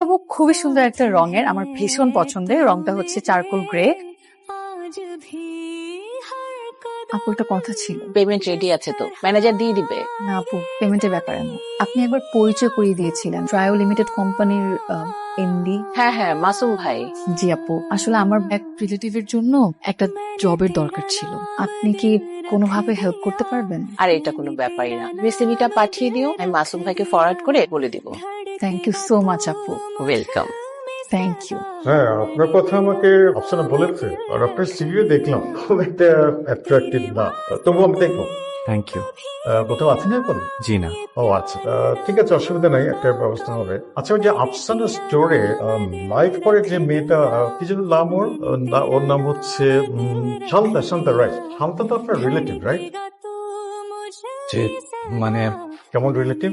আপু খুবই সুন্দর একটা রঙের, আমার ভীষণ পছন্দের। রংটা হচ্ছে চারকোল গ্রে। আপু একটা কথা ছিল। পেমেন্ট রেডি আছে তো, ম্যানেজার দিয়ে দিবে। না আপু, পেমেন্টের ব্যাপারে না। আপনি একবার পরিচয় করিয়ে দিয়েছিলেন ট্রায়ো লিমিটেড কোম্পানির এমডি। হ্যাঁ হ্যাঁ, মাসুম ভাই। জি আপু, আসলে আমার এক রিলেটিভের জন্য একটা জবের দরকার ছিল। আপনি কি কোনোভাবে হেল্প করতে পারবেন? আর এটা কোনো ব্যাপারই না, রেসিপিটা পাঠিয়ে দিও, আমি মাসুম ভাইকে ফরওয়ার্ড করে বলে দিব। থ্যাংক ইউ সো মাচ আপু। ওয়েলকাম। Thank you. হ্যাঁ, আপনার কথা আমাকে আফসানা বলেছে, আর আপনার সিভিও দেখলাম, খুব একটা অ্যাট্রাকটিভ না, তবু আমি দেখলাম। Thank you. কোথাও আছেন এখন? জি না। ও আচ্ছা, ঠিক আছে, অসুবিধা নাই, একটা ব্যবস্থা হবে। আচ্ছা, ওই যে আফসানা স্টোরে লাইভ করে যে মেয়েটা, কি যেন নাম ওর? ওর নাম হচ্ছে শান্তা। শান্তা, রাইট? শান্তা তো আপনার রিলেটিভ, রাইট? যে মানে কেমন রিলেটিভ?